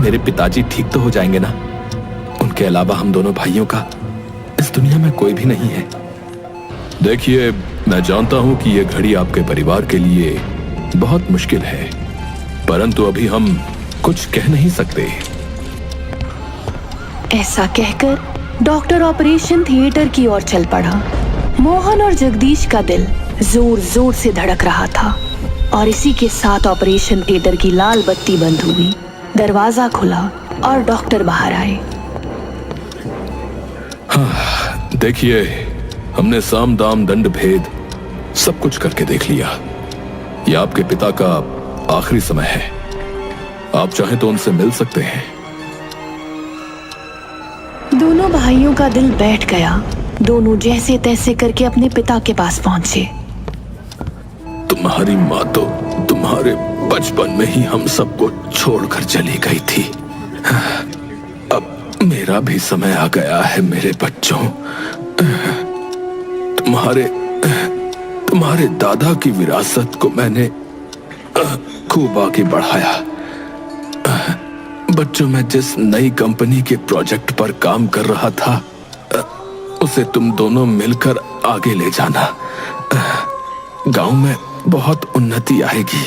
मेरे पिताजी ठीक तो हो जाएंगे ना? उनके अलावा हम दोनों भाइयों का इस दुनिया में कोई भी नहीं है। देखिए, मैं जानता हूं कि यह घड़ी आपके परिवार के लिए बहुत मुश्किल है, परंतु अभी हम कुछ कह नहीं सकते। ऐसा कहकर डॉक्टर ऑपरेशन थिएटर की ओर चल पड़ा। मोहन और जगदीश का दिल जोर जोर से धड़क रहा था और इसी के साथ ऑपरेशन थिएटर की लाल बत्ती बंद हुई, दरवाजा खुला और डॉक्टर बाहर आए। देखिए, हमने साम दाम दंड भेद सब कुछ करके देख लिया। यह आपके पिता का आखिरी समय है। आप चाहें तो उनसे मिल सकते हैं। दोनों भाइयों का दिल बैठ गया। दोनों जैसे तैसे करके अपने पिता के पास पहुंचे। तुम्हारी माँ तो तुम्हारे बचपन में ही हम सबको छोड़कर चली गई थी। अब मेरा भी समय आ गया है मेरे बच्चों। तुम्हारे दादा की विरासत को मैंने खूब आगे बढ़ाया। बच्चों, मैं जिस नई कंपनी के प्रोजेक्ट पर काम कर रहा था, उसे तुम दोनों मिलकर आगे ले जाना। गांव में बहुत उन्नति आएगी।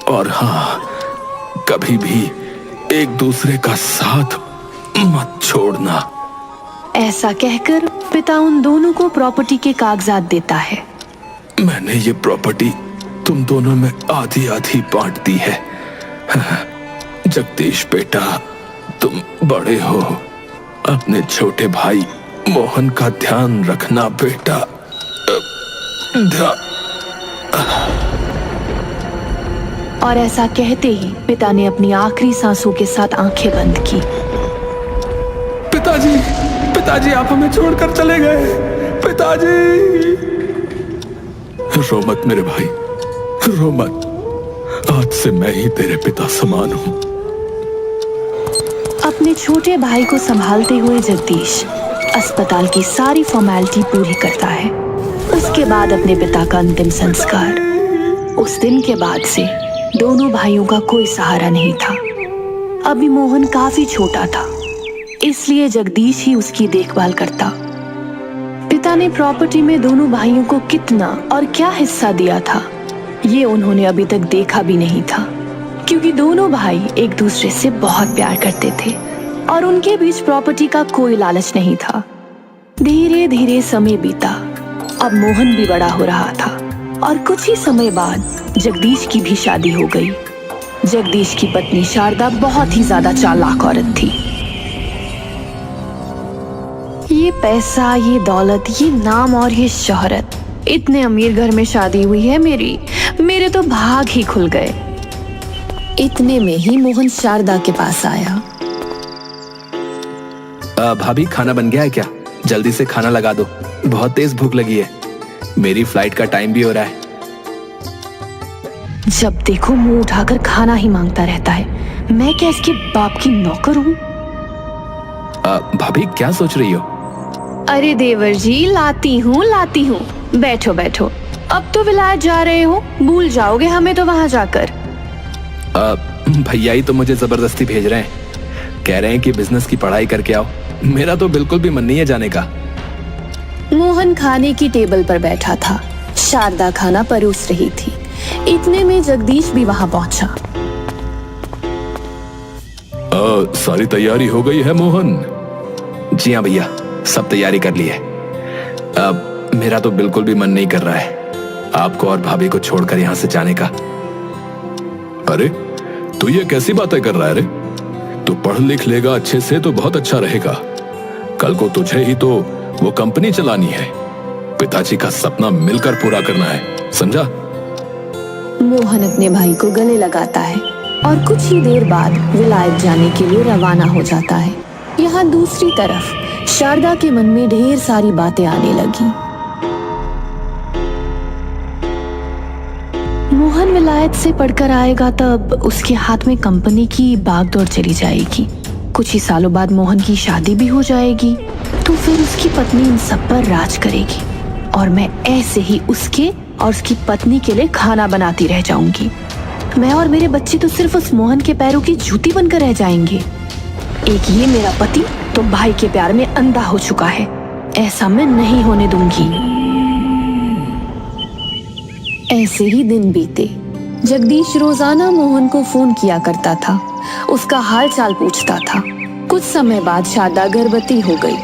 और हाँ, कभी भी एक दूसरे का साथ मत छोड़ना। ऐसा कहकर पिता उन दोनों को प्रॉपर्टी के कागजात देता है। मैंने ये प्रॉपर्टी तुम दोनों में आधी आधी बांट दी है। जगदीश बेटा, तुम बड़े हो, अपने छोटे भाई मोहन का ध्यान रखना बेटा। और ऐसा कहते ही पिता ने अपनी आखिरी सांसों के साथ आंखें बंद की। पिताजी, पिताजी, आप हमें छोड़कर चले गए। पिताजी! रो मत मेरे भाई, रो मत। आज से मैं ही तेरे पिता समान हूं। अपने छोटे भाई को संभालते हुए जगदीश अस्पताल की सारी फॉर्मेलिटी पूरी करता है। उसके बाद अपने पिता का अंतिम संस्कार। उस दिन के बाद से दोनों भाइयों का कोई सहारा नहीं था। अभी मोहन काफी छोटा था, इसलिए जगदीश ही उसकी देखभाल करता। पिता ने प्रॉपर्टी में दोनों भाइयों को कितना और क्या हिस्सा दिया था, ये उन्होंने अभी तक देखा भी नहीं था, क्योंकि दोनों भाई एक दूसरे से बहुत प्यार करते थे और उनके बीच प्रॉपर्टी का कोई लालच नहीं था। धीरे धीरे समय बीता। अब मोहन भी बड़ा हो रहा था और कुछ ही समय बाद जगदीश की भी शादी हो गई। जगदीश की पत्नी शारदा बहुत ही ज्यादा चालाक औरत थी। ये पैसा, ये दौलत, ये नाम और ये शोहरत, इतने अमीर घर में शादी हुई है मेरे तो भाग ही खुल गए। इतने में ही मोहन शारदा के पास आया। भाभी, खाना बन गया है क्या? जल्दी से खाना लगा दो, बहुत तेज भूख लगी है। मेरी फ्लाइट का टाइम भी हो रहा है। जब देखो मुंह उठाकर खाना ही मांगता रहता है। मैं क्या इसके बाप की नौकर हूँ? भाभी, क्या सोच रही हो? अरे देवर जी, लाती हूँ। बैठो बैठो। अब तो विलायत जा रहे हो, भूल जाओगे हमें तो वहां जाकर। भैया ही तो मुझे जबरदस्ती भेज रहे हैं। कह रहे हैं कि बिजनेस की पढ़ाई करके आओ। मेरा तो बिल्कुल भी मन नहीं है जाने का। मोहन खाने की टेबल पर बैठा था। शारदा खाना परोस रही थी। इतने में जगदीश भी वहां पहुंचा। सारी तैयारी हो गई है मोहन? जी हाँ भैया, सब तैयारी कर ली है। अब मेरा तो बिल्कुल भी मन नहीं कर रहा है आपको और भाभी को छोड़कर यहाँ से जाने का। अरे, तू ये कैसी बातें कर रहा है रे? तू पढ़ लिख लेगा अच्छे से तो बहुत अच्छा रहेगा। कल को तुझे ही तो वो कंपनी चलानी है। पिताजी का सपना मिलकर पूरा करना है, समझा? मोहन अपने भाई को गले लगाता है और कुछ ही देर बाद विलायत जाने के लिए रवाना हो जाता है। यहाँ दूसरी तरफ शारदा के मन में ढेर सारी बातें आने लगी। मोहन विलायत से पढ़कर आएगा तब उसके हाथ में कंपनी की बागडोर चली जाएगी। कुछ ही सालों बाद मोहन की शादी भी हो जाएगी, तो फिर उसकी पत्नी इन सब पर राज करेगी और मैं ऐसे ही उसके और उसकी पत्नी के लिए खाना बनाती रह जाऊंगी। मैं और मेरे बच्चे तो सिर्फ उस मोहन के पैरों की जूती बनकर रह जाएंगे। एक ये मेरा पति तो भाई के प्यार में अंधा हो चुका है। ऐसा मैं नहीं होने दूंगी। ऐसे ही दिन बीते। जगदीश रोजाना मोहन को फोन किया करता था, उसका हाल चाल पूछता था। कुछ समय बाद शारदा गर्भवती हो गई।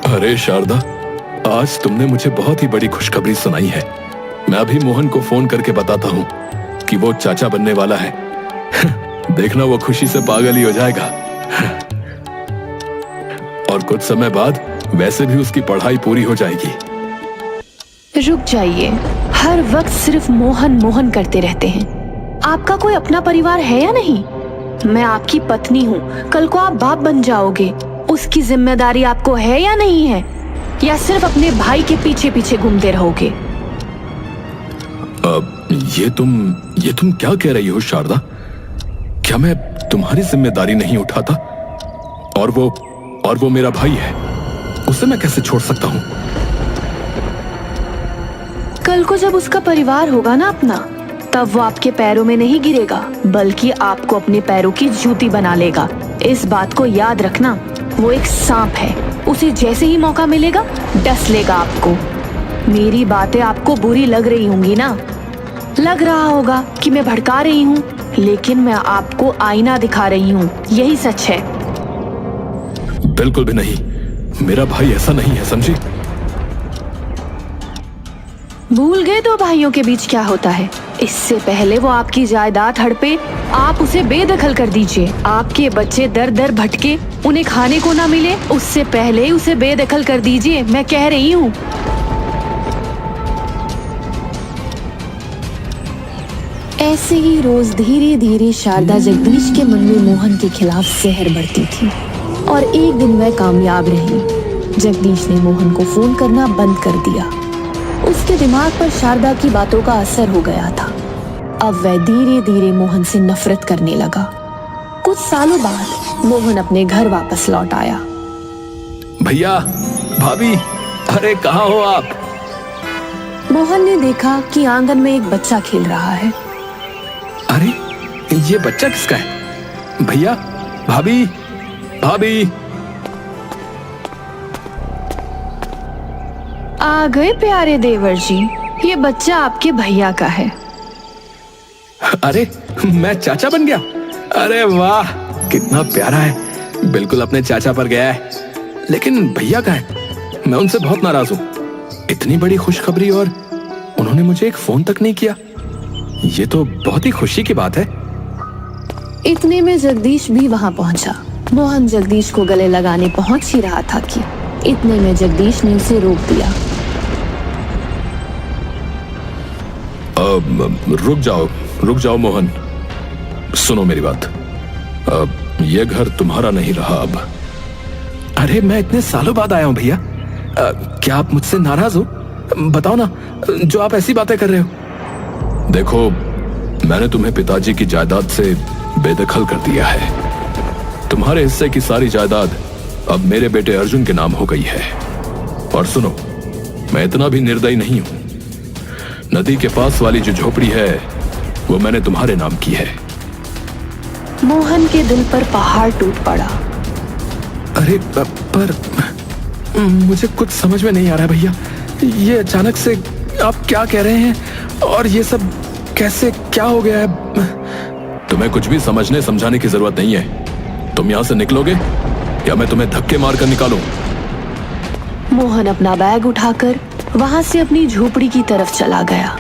अरे शारदा, आज तुमने मुझे बहुत ही बड़ी खुशखबरी सुनाई है। मैं अभी मोहन को फोन करके बताता हूँ कि वो चाचा बनने वाला है। देखना वो खुशी से पागल ही हो जाएगा। और कुछ समय बाद वैसे भी उसकी पढ़ाई पूरी हो जाएगी। रुक जाइए, हर वक्त सिर्फ मोहन मोहन करते रहते हैं। आपका कोई अपना परिवार है या नहीं? मैं आपकी पत्नी हूँ, कल को आप बाप बन जाओगे। उसकी जिम्मेदारी आपको है या नहीं है? या सिर्फ अपने भाई के पीछे पीछे घूमते रहोगे? ये तुम क्या कह रही हो शारदा? क्या मैं तुम्हारी जिम्मेदारी नहीं उठाता? और वो मेरा भाई है, उसे मैं कैसे छोड़ सकता हूँ? कल को जब उसका परिवार होगा ना अपना, तब वो आपके पैरों में नहीं गिरेगा, बल्कि आपको अपने पैरों की जूती बना लेगा। इस बात को याद रखना। वो एक सांप है, उसे जैसे ही मौका मिलेगा डस लेगा आपको। मेरी बातें आपको बुरी लग रही होंगी ना? लग रहा होगा कि मैं भड़का रही हूँ, लेकिन मैं आपको आईना दिखा रही हूँ। यही सच है। बिल्कुल भी नहीं, मेरा भाई ऐसा नहीं है, समझी? भूल गए दो भाइयों के बीच क्या होता है? इससे पहले वो आपकी जायदाद हड़पे, आप उसे बेदखल कर दीजिए। आपके बच्चे दर दर भटके, उन्हें खाने को ना मिले, उससे पहले ही उसे बेदखल कर दीजिए। मैं कह रही हूँ। ऐसे ही रोज धीरे धीरे शारदा जगदीश के मन में मोहन के खिलाफ जहर बढ़ती थी और एक दिन वह कामयाब रही। जगदीश ने मोहन को फोन करना बंद कर दिया। उसके दिमाग पर शारदा की बातों का असर हो गया था। अब वह धीरे धीरे मोहन से नफरत करने लगा। कुछ सालों बाद मोहन अपने घर वापस लौट आया। भैया, भाभी, अरे कहाँ हो आप? मोहन ने देखा कि आंगन में एक बच्चा खेल रहा है। अरे ये बच्चा किसका है? भैया, भाभी, भाभी। आ गए प्यारे देवर जी, ये बच्चा आपके भैया का है। अरे मैं चाचा बन गया? अरे वाह, कितना प्यारा है, बिल्कुल अपने चाचा पर गया है। लेकिन भैया कहाँ है? मैं उनसे बहुत नाराज हूँ। इतनी बड़ी खुशखबरी और उन्होंने मुझे एक फोन तक नहीं किया। ये तो बहुत ही खुशी की बात है। इतने में जगदीश भी वहां पहुंचा। मोहन जगदीश को गले लगाने पहुंच ही रहा था कि इतने में जगदीश ने उसे रोक दिया। रुक जाओ मोहन, सुनो मेरी बात। ये घर तुम्हारा नहीं रहा अब। अरे मैं इतने सालों बाद आया हूं भैया, क्या आप मुझसे नाराज हो? बताओ ना, जो आप ऐसी बातें कर रहे हो। देखो, मैंने तुम्हें पिताजी की जायदाद से बेदखल कर दिया है। तुम्हारे हिस्से की सारी जायदाद अब मेरे बेटे अर्जुन के नाम हो गई है। और सुनो, मैं इतना भी निर्दयी नहीं हूं। नदी के पास वाली जो झोपड़ी है वो मैंने तुम्हारे नाम की है। मोहन के दिल पर पहाड़ टूट पड़ा। अरे पर मुझे कुछ समझ में नहीं आ रहा है भैया। ये अचानक से आप क्या कह रहे हैं? और ये सब कैसे, क्या हो गया है? तुम्हें कुछ भी समझने समझाने की जरूरत नहीं है। तुम यहां से निकलोगे या मैं तुम्हें धक्के मारकर निकालूं? मोहन अपना बैग उठाकर वहां से अपनी झोपड़ी की तरफ चला गया।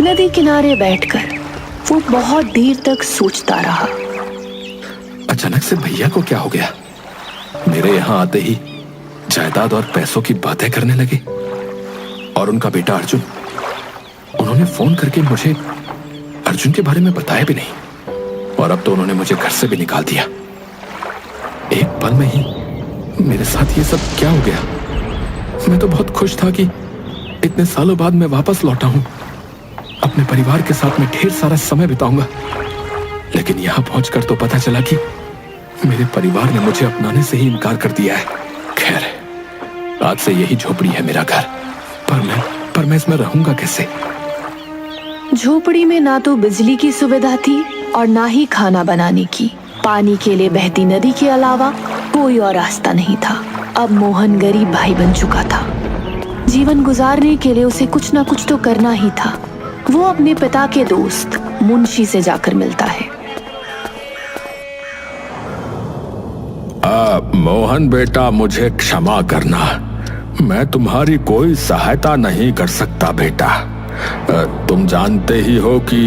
नदी किनारे बैठकर वो बहुत देर तक सोचता रहा। अचानक से भैया को क्या हो गया? मेरे यहाँ आते ही जायदाद और पैसों की बातें करने लगे। और उनका बेटा अर्जुन, उन्होंने फोन करके मुझे अर्जुन के बारे में बताया भी नहीं। और अब तो उन्होंने मुझे घर से भी निकाल दिया। एक पल में ही मेरे साथ ये सब क्या हो गया? मैं तो बहुत खुश था कि इतने सालों बाद मैं वापस लौटा हूं। अपने परिवार के साथ मैं ढेर सारा समय बिताऊंगा। लेकिन यहां पहुंचकर तो पता चला कि मेरे परिवार ने मुझे अपनाने से ही इनकार कर दिया है। खैर, बाद से यही झोपड़ी है मेरा घर। पर मैं इसमें रहूंगा कैसे? झोपड़ी में ना तो बिजली की सुविधा थी और ना ही खाना बनाने की। पानी के लिए बहती नदी के अलावा कोई और रास्ता नहीं था। अब मोहन गरीब भाई बन चुका था। जीवन गुजारने के लिए उसे कुछ ना कुछ तो करना ही था। वो अपने पिता के दोस्त मुंशी से जाकर मिलता है। मोहन बेटा, मुझे क्षमा करना, मैं तुम्हारी कोई सहायता नहीं कर सकता बेटा। तुम जानते ही हो कि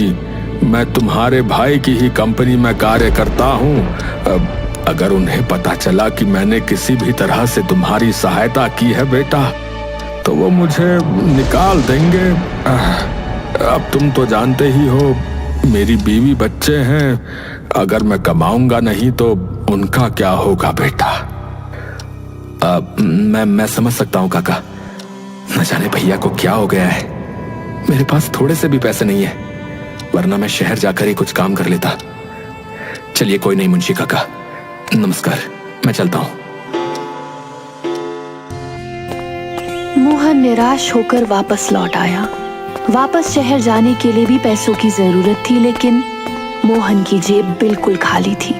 मैं तुम्हारे भाई की ही कंपनी में कार्य करता हूँ। अगर उन्हें पता चला कि मैंने किसी भी तरह से तुम्हारी सहायता की है बेटा, तो वो मुझे निकाल देंगे। अब तुम तो जानते ही हो, मेरी बीवी बच्चे हैं। अगर मैं कमाऊंगा नहीं तो उनका क्या होगा बेटा? मैं समझ सकता हूँ काका। न जाने भैया को क्या हो गया है। मेरे पास थोड़े से भी पैसे नहीं है, वरना मैं शहर जाकर ही कुछ काम कर लेता। चलिए कोई नहीं मुंशी काका, नमस्कार, मैं चलता हूँ। मोहन निराश होकर वापस लौट आया। वापस शहर जाने के लिए भी पैसों की जरूरत थी, लेकिन मोहन की जेब बिल्कुल खाली थी।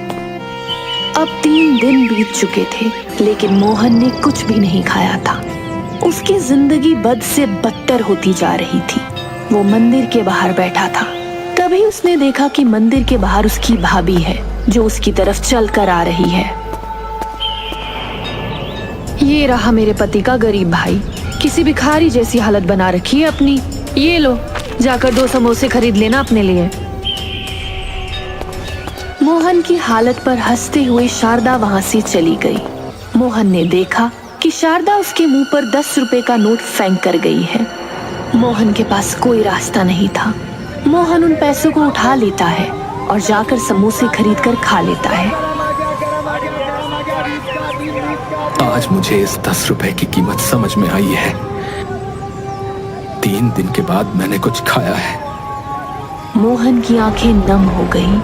अब 3 दिन बीत चुके थे, लेकिन मोहन ने कुछ भी नहीं खाया था। उसकी जिंदगी बद से बदतर होती जा रही थी। वो मंदिर के बाहर बैठा था। तभी उसने देखा कि मंदिर के बाहर उसकी भाभी है, जो उसकी तरफ चल कर आ रही है। ये रहा मेरे पति का गरीब भाई, किसी भिखारी जैसी हालत बना रखी है अपनी। ये लो, जाकर 2 समोसे खरीद लेना अपने लिए। मोहन की हालत पर हंसते हुए शारदा वहां से चली गई। मोहन ने देखा कि शारदा उसके मुंह पर 10 रुपए का नोट फेंक कर गई है। मोहन के पास कोई रास्ता नहीं था। मोहन उन पैसों को उठा लेता है और जाकर समोसे खरीद कर खा लेता है। आज मुझे इस 10 रुपए की कीमत समझ में आई है। 3 दिन के बाद मैंने कुछ खाया है। मोहन की आंखें नम हो गईं।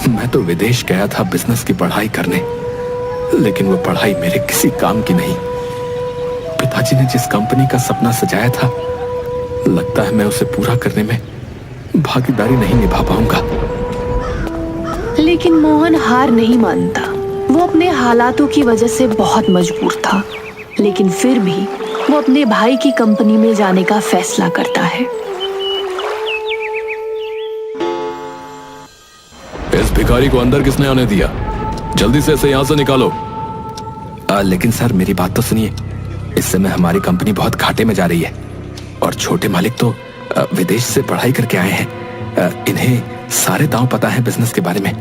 मैं तो विदेश गया था बिजनेस की पढ़ाई करने, लेकिन वो पढ़ाई मेरे किसी काम की नहीं। पिताजी ने जिस कंपनी का सपना सजाया था, लगता है मैं उसे पूरा करने में भागीदारी नहीं निभा पाऊंगा। लेकिन मोहन हार नहीं मानता। वो अपने हालातों की वजह से बहुत मजबूर था, लेकिन फिर भी वो अपने भाई की कंपनी में जाने का फैसला करता है। इस भिखारी को अंदर किसने आने दिया? जल्दी से इसे यहां से निकालो। लेकिन सर, मेरी बात तो सुनिए। इस समय हमारी कंपनी बहुत घाटे में जा रही है और छोटे मालिक तो विदेश से पढ़ाई करके आए हैं। इन्हें सारे दांव पता है बिजनेस के बारे में।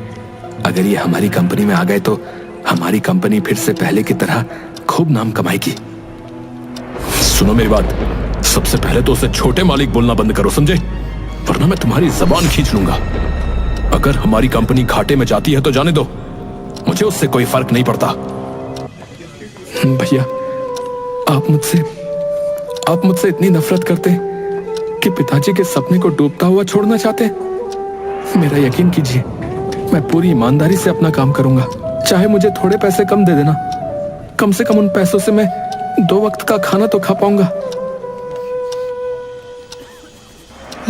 अगर ये हमारी कंपनी में आ गए तो हमारी कंपनी फिर से पहले की तरह खूब नाम कमाएगी। सुनो मेरी बात, सबसे पहले तो उसे छोटे मालिक बोलना बंद करो, समझे? वरना मैं तुम्हारी जबान खींच लूंगा। अगर हमारी कंपनी घाटे में जाती है तो जाने दो, मुझे उससे कोई फर्क नहीं पड़ता। भैया, आप मुझसे इतनी नफरत करते कि पिताजी के सपने को डूबता हुआ छोड़ना चाहते? मेरा यकीन कीजिए, मैं पूरी ईमानदारी से अपना काम करूंगा। चाहे मुझे थोड़े पैसे कम दे देना, कम से कम उन पैसों से मैं 2 वक्त का खाना तो खा पाऊंगा।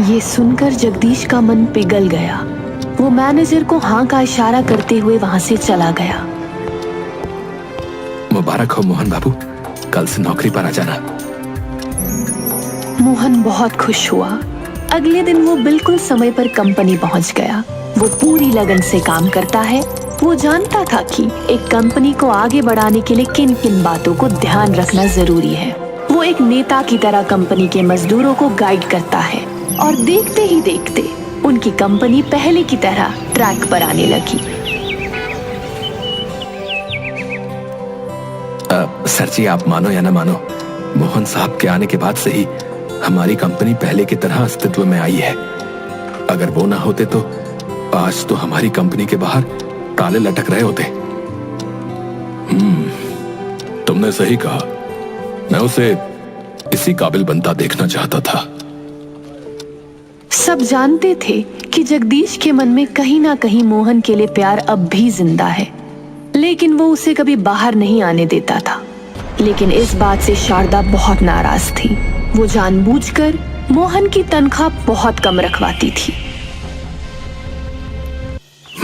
ये सुनकर जगदीश का मन पिघल गया। वो मैनेजर को हाँ का इशारा करते हुए वहां से चला गया। मुबारक हो मोहन बाबू, कल से नौकरी पर आ जाना। मोहन बहुत खुश हुआ। अगले दिन वो बिल्कुल समय पर कंपनी पहुंच गया। वो पूरी लगन से काम करता है। वो जानता था कि एक कंपनी को आगे बढ़ाने के लिए किन किन बातों को ध्यान रखना जरूरी है। वो एक नेता की तरह कंपनी के मजदूरों को गाइड करता है और देखते ही देखते उनकी कंपनी पहले की तरह ट्रैक पर आने लगी। सर जी, आप मानो या ना मानो, मोहन साहब के आने के बाद से ही हमारी कंपनी पहले की तरह अस्तित्व में आई है। अगर वो ना होते तो आज तो हमारी कंपनी के बाहर ताले लटक रहे होते। तुमने सही कहा, मैं उसे इसी काबिल बनता देखना चाहता था। सब जानते थे कि जगदीश के मन में कहीं ना कहीं मोहन के लिए प्यार अब भी जिंदा है, लेकिन वो उसे कभी बाहर नहीं आने देता था। लेकिन इस बात से शारदा बहुत नाराज थी। वो जानबूझकर मोहन की तनख्वाह बहुत कम रखवाती थी।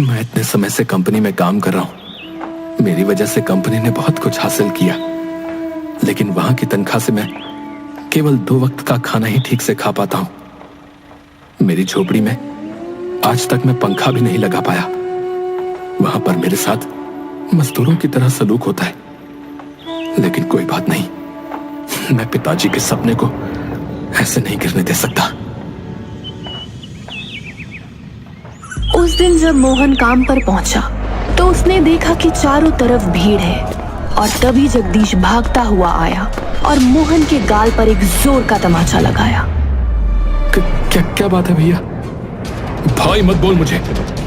मैं इतने समय से कंपनी में काम कर रहा हूं, मेरी वजह से कंपनी ने बहुत कुछ हासिल किया, लेकिन वहां की तनख्वाह से मैं केवल 2 वक्त का खाना ही ठीक से खा पाता हूं। मेरी झोपड़ी में आज तक मैं पंखा भी नहीं लगा पाया। वहां पर मेरे साथ मजदूरों की तरह सलूक होता है, लेकिन कोई बात नहीं, मैं पिताजी के सपने को ऐसे नहीं गिरने दे सकता। उस दिन जब मोहन काम पर पहुंचा तो उसने देखा कि चारों तरफ भीड़ है, और तभी जगदीश भागता हुआ आया और मोहन के गाल पर एक जोर का तमाचा लगाया। क्या बात है भैया? भाई मत बोल मुझे,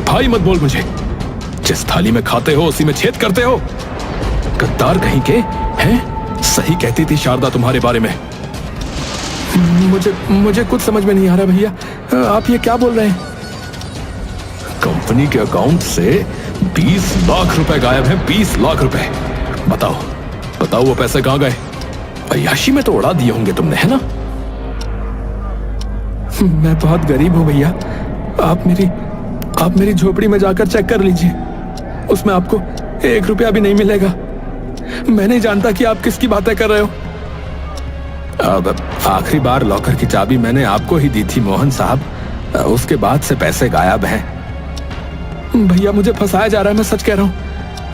भाई मत बोल मुझे। जिस थाली में खाते हो उसी में छेद करते हो। गद्दार कहीं के हैं? सही कहती थी शारदा तुम्हारे बारे में। मुझे कुछ समझ में नहीं आ रहा भैया, आप ये क्या बोल रहे हैं? कंपनी के अकाउंट से 20 लाख रुपए गायब हैं, 20 लाख रुपए। बताओ वो पैसे कहां गए? अय्याशी में तो उड़ा दिए होंगे तुमने, है ना? मैं बहुत गरीब हूं भैया, आप मेरी झोपड़ी में जाकर चेक कर लीजिए, उसमें आपको 1 रुपया भी नहीं मिलेगा। मैं नहीं जानता कि आप किसकी बातें कर रहे हो। अब आखिरी बार लॉकर की चाबी मैंने आपको ही दी थी मोहन साहब, उसके बाद से पैसे गायब हैं। भैया मुझे फंसाया जा रहा है, मैं सच कह रहा हूं,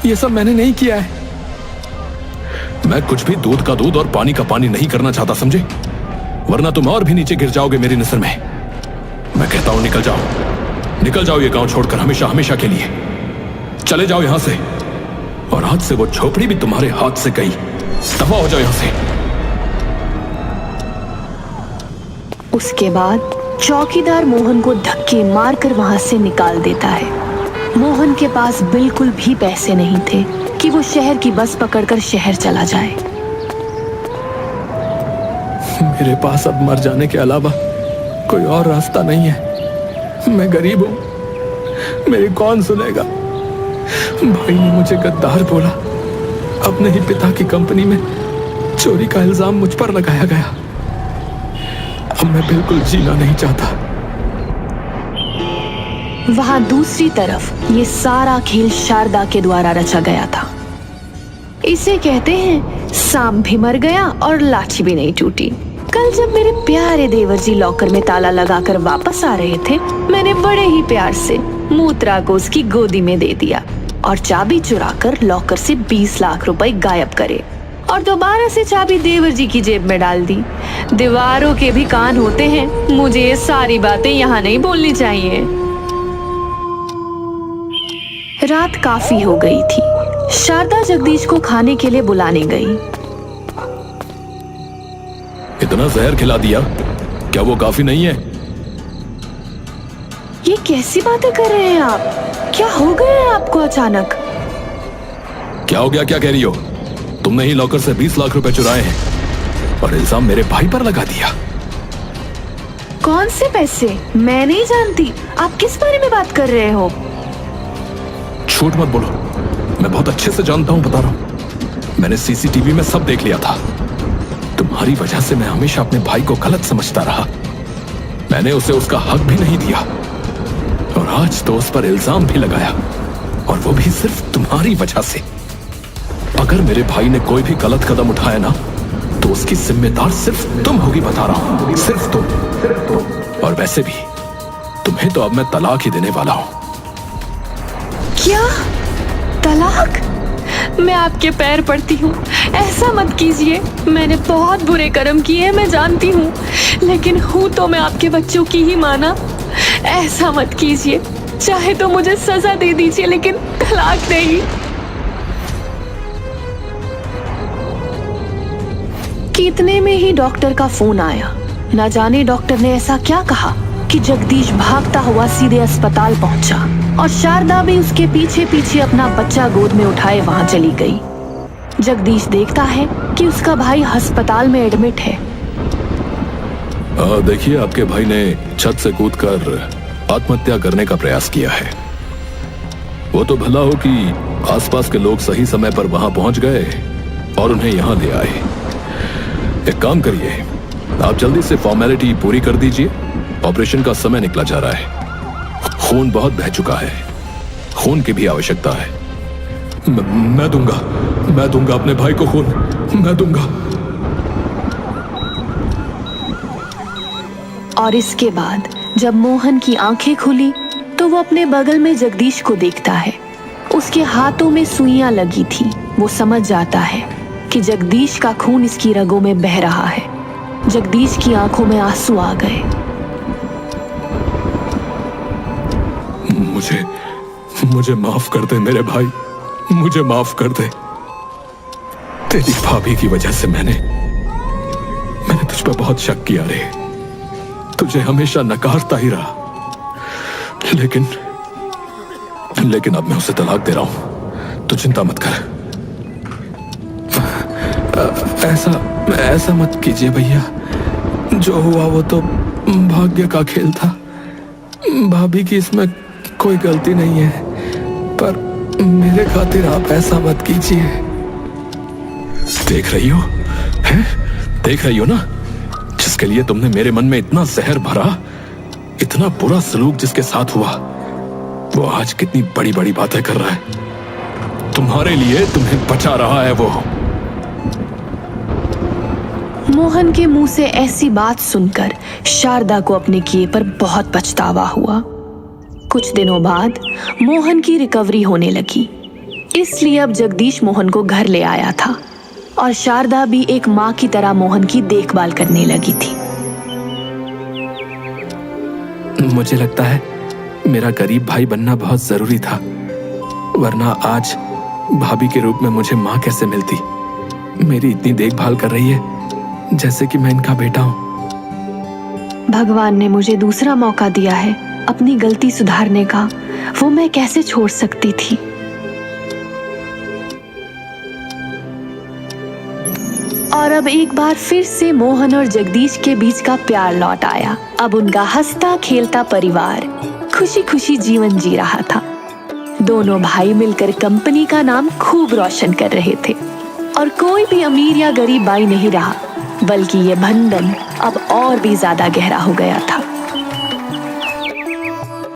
ये सब मैंने नहीं किया है। मैं कुछ भी दूध का दूध और पानी का पानी नहीं करना चाहता, समझे? वरना तुम और भी नीचे गिर जाओगे मेरी नजर में। मैं कहता हूं निकल जाओ ये गांव छोड़कर, हमेशा हमेशा के लिए चले जाओ यहां से। और आज से वो झोपड़ी भी तुम्हारे हाथ से गई, दफा हो जाओ यहां से। उसके बाद चौकीदार मोहन को धक्के मारकर वहां से निकाल देता है। मोहन के पास बिल्कुल भी पैसे नहीं थे कि वो शहर की बस पकड़कर शहर चला जाए। मेरे पास अब मर जाने के अलावा कोई और रास्ता नहीं है। मैं गरीब हूं, मेरी कौन सुनेगा? भाई ने मुझे गद्दार बोला, अपने ही पिता की कंपनी में चोरी का इल्जाम मुझ पर लगाया गया। अब मैं बिल्कुल जीना नहीं चाहता। वहां दूसरी तरफ ये सारा खेल शारदा के द्वारा रचा गया था। इसे कहते हैं सांप भी मर गया और लाठी भी नहीं टूटी। कल जब मेरे प्यारे देवर जी लॉकर में ताला लगाकर वापस आ रहे थे, मैंने बड़े ही प्यार से मूत्रा को उसकी गोदी में दे दिया और चाबी चुराकर लॉकर से 20 लाख रुपए गायब करे और दोबारा से चाबी देवर जी की जेब में डाल दी। दीवारों के भी कान होते हैं, मुझे ये सारी बातें यहाँ नहीं बोलनी चाहिए। रात काफी हो गई थी। शारदा जगदीश को खाने के लिए बुलाने गई। इतना जहर खिला दिया, क्या वो काफी नहीं है? ये कैसी बातें कर रहे हैं आप? क्या हो गया है आपको अचानक? क्या हो गया? क्या कह रही हो? तुमने ही लॉकर से 20 लाख रुपए चुराए हैं और इल्जाम मेरे भाई पर लगा दिया। कौन से पैसे? मैं नहीं जानती। आप किस बारे में बात कर रहे हो? झूठ मत बोलो, मैं बहुत अच्छे से जानता हूं, बता रहा हूं। मैंने सीसीटीवी में सब देख लिया था। तुम्हारी वजह से मैं हमेशा अपने भाई को गलत समझता रहा। मैंने उसे उसका हक भी नहीं दिया और आज तो उस पर इल्जाम भी लगाया, और वो भी सिर्फ तुम्हारी वजह से। अगर मेरे भाई ने कोई भी गलत कदम उठाया ना, तो उसकी जिम्मेदार सिर्फ तुम होगी, बता रहा हूं, सिर्फ तुम। और वैसे भी तुम्हें तो अब मैं तलाक ही देने वाला हूं। क्या? तलाक? मैं आपके पैर पड़ती हूँ, ऐसा मत कीजिए। मैंने बहुत बुरे कर्म किए हैं, मैं जानती हूँ, लेकिन हूँ तो मैं आपके बच्चों की ही माँ ना। ऐसा मत कीजिए, चाहे तो मुझे सजा दे दीजिए, लेकिन तलाक नहीं। कितने में ही डॉक्टर का फोन आया। न जाने डॉक्टर ने ऐसा क्या कहा कि जगदीश भागता हुआ सीधे अस्पताल पहुंचा और शारदा भी उसके पीछे पीछे अपना बच्चा गोद में उठाए वहां चली गई। जगदीश देखता है कि उसका भाई अस्पताल में एडमिट है। देखिए, आपके भाई ने छत से कूदकर आत्महत्या करने का प्रयास किया है। वो तो भला हो कि आसपास के लोग सही समय पर वहां पहुंच गए, और उन्हें यहां ले आए। एक काम करिए, आप जल्दी से फॉर्मेलिटी पूरी कर दीजिए। ऑपरेशन का समय निकला जा रहा है। खून बहुत बह चुका है, खून की भी आवश्यकता है। मैं दूंगा अपने भाई को खून, मैं दूंगा। और इसके बाद जब मोहन की आंखें खुली तो वो अपने बगल में जगदीश को देखता है। उसके हाथों में सुइयां लगी थी। वो समझ जाता है कि जगदीश का खून इसकी रगों में बह रहा है। जगदीश की आंखों में आंसू आ गए। मुझे माफ कर दे मेरे भाई, मुझे माफ कर दे। तेरी भाभी की वजह से मैंने तुझ पर बहुत शक किया रे। तुझे हमेशा नकारता ही रहा, लेकिन अब मैं उसे तलाक दे रहा हूं। तू चिंता मत कर। ऐसा मत कीजिए भैया। जो हुआ वो तो भाग्य का खेल था। भाभी की इसमें कोई गलती नहीं है, पर मेरे खातिर आप ऐसा मत कीजिए। देख रही हो, हैं? देख रही हो ना, जिसके लिए तुमने मेरे मन में इतना जहर भरा, इतना बुरा सलूक जिसके साथ हुआ, वो आज कितनी बड़ी बड़ी बातें कर रहा है। तुम्हारे लिए तुम्हें बचा रहा है वो। मोहन के मुंह से ऐसी बात सुनकर शारदा को अपने किए पर बहुत पछतावा हुआ। कुछ दिनों बाद मोहन की रिकवरी होने लगी, इसलिए अब जगदीश मोहन को घर ले आया था और शारदा भी एक माँ की तरह मोहन की देखभाल करने लगी थी। मुझे लगता है मेरा गरीब भाई बनना बहुत जरूरी था, वरना आज भाभी के रूप में मुझे माँ कैसे मिलती। मेरी इतनी देखभाल कर रही है जैसे कि मैं इनका बेटा हूं। भगवान ने मुझे दूसरा मौका दिया है अपनी गलती सुधारने का, वो मैं कैसे छोड़ सकती थी। और अब एक बार फिर से मोहन और जगदीश के बीच का प्यार लौट आया। अब उनका हंसता खेलता परिवार खुशी खुशी जीवन जी रहा था। दोनों भाई मिलकर कंपनी का नाम खूब रोशन कर रहे थे और कोई भी अमीर या गरीब भाई नहीं रहा, बल्कि ये बंधन अब और भी ज्यादा गहरा हो गया था।